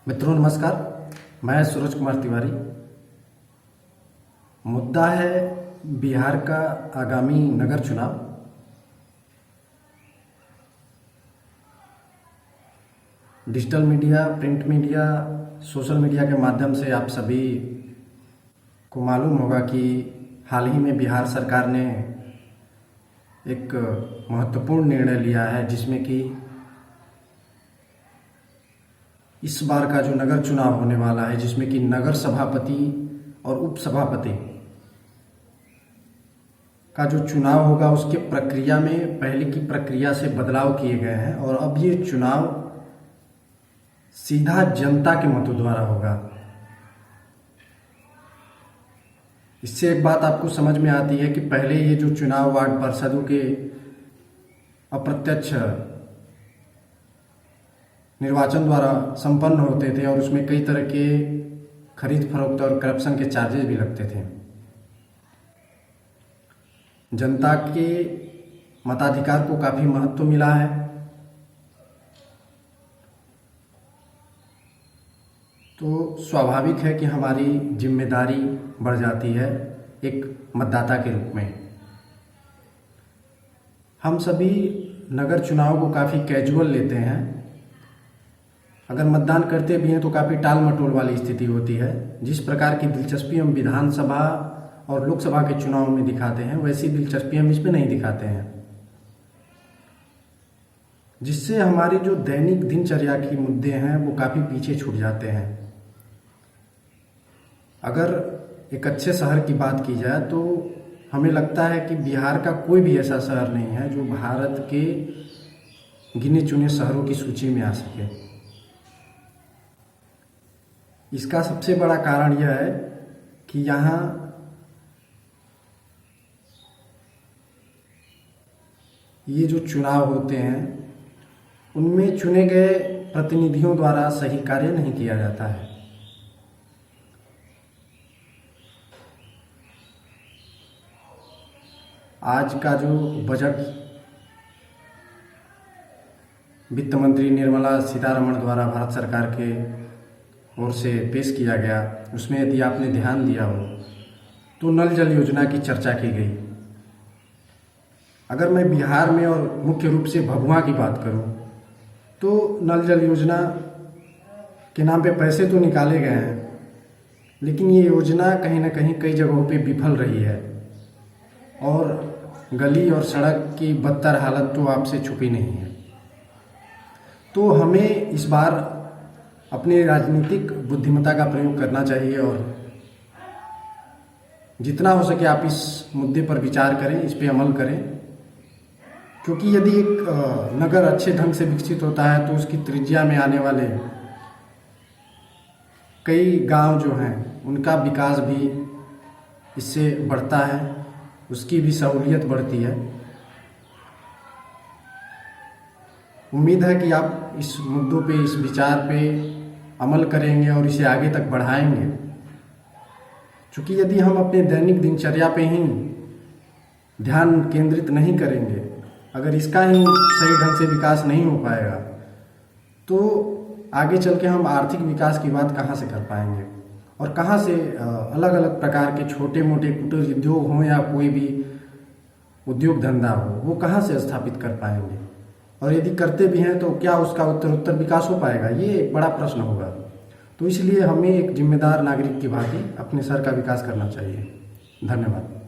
मित्रों नमस्कार। मैं सूरज कुमार तिवारी। मुद्दा है बिहार का आगामी नगर चुनाव। Digital media, print media, social media के माध्यम से आप सभी को मालूम होगा कि हाल ही में बिहार सरकार ने एक महत्वपूर्ण निर्णय लिया है, जिसमें कि इस बार का जो नगर चुनाव होने वाला है, जिसमें कि नगर सभापति और उप सभापति का जो चुनाव होगा उसके प्रक्रिया में पहले की प्रक्रिया से बदलाव किए गए हैं और अब ये चुनाव सीधा जनता के मतों द्वारा होगा। इससे एक बात आपको समझ में आती है कि पहले ये जो चुनाव वार्ड पार्षदों के अप्रत्यक्ष निर्वाचन द्वारा संपन्न होते थे और उसमें कई तरह के खरीद फरोख्त और करप्शन के चार्जेस भी लगते थे। जनता के मताधिकार को काफ़ी महत्व मिला है। तो स्वाभाविक है कि हमारी जिम्मेदारी बढ़ जाती है एक मतदाता के रूप में। हम सभी नगर चुनाव को काफ़ी कैजुअल लेते हैं। अगर मतदान करते भी हैं तो काफ़ी टाल मटोल वाली स्थिति होती है। जिस प्रकार की दिलचस्पी हम विधानसभा और लोकसभा के चुनाव में दिखाते हैं, वैसी दिलचस्पी हम इसमें नहीं दिखाते हैं, जिससे हमारी जो दैनिक दिनचर्या के मुद्दे हैं वो काफ़ी पीछे छूट जाते हैं। अगर एक अच्छे शहर की बात की जाए तो हमें लगता है कि बिहार का कोई भी ऐसा शहर नहीं है जो भारत के गिने चुने शहरों की सूची में आ सके। इसका सबसे बड़ा कारण यह है कि यहाँ ये जो चुनाव होते हैं उनमें चुने गए प्रतिनिधियों द्वारा सही कार्य नहीं किया जाता है। आज का जो बजट वित्त मंत्री निर्मला सीतारमण द्वारा भारत सरकार के ओर से पेश किया गया, उसमें यदि आपने ध्यान दिया हो तो नल जल योजना की चर्चा की गई। अगर मैं बिहार में और मुख्य रूप से भभुआ की बात करूं तो नल जल योजना के नाम पे पैसे तो निकाले गए हैं, लेकिन ये योजना कहीं ना कहीं कई जगहों पे विफल रही है और गली और सड़क की बदतर हालत तो आपसे छुपी नहीं है। तो हमें इस बार अपनी राजनीतिक बुद्धिमत्ता का प्रयोग करना चाहिए और जितना हो सके आप इस मुद्दे पर विचार करें, इस पे अमल करें, क्योंकि यदि एक नगर अच्छे ढंग से विकसित होता है तो उसकी त्रिज्या में आने वाले कई गांव जो हैं उनका विकास भी इससे बढ़ता है, उसकी भी सहूलियत बढ़ती है। उम्मीद है कि आप इस मुद्दों पे, इस विचार पे अमल करेंगे और इसे आगे तक बढ़ाएंगे, क्योंकि यदि हम अपने दैनिक दिनचर्या पे ही ध्यान केंद्रित नहीं करेंगे, अगर इसका ही सही ढंग से विकास नहीं हो पाएगा तो आगे चल के हम आर्थिक विकास की बात कहाँ से कर पाएंगे और कहाँ से अलग अलग प्रकार के छोटे मोटे कुटीर उद्योग हों या कोई भी उद्योग धंधा हो, वो कहाँ से स्थापित कर पाएंगे, और यदि करते भी हैं तो क्या उसका उत्तरोत्तर विकास हो पाएगा, ये एक बड़ा प्रश्न होगा। तो इसलिए हमें एक जिम्मेदार नागरिक की भांति अपने शहर का विकास करना चाहिए। धन्यवाद।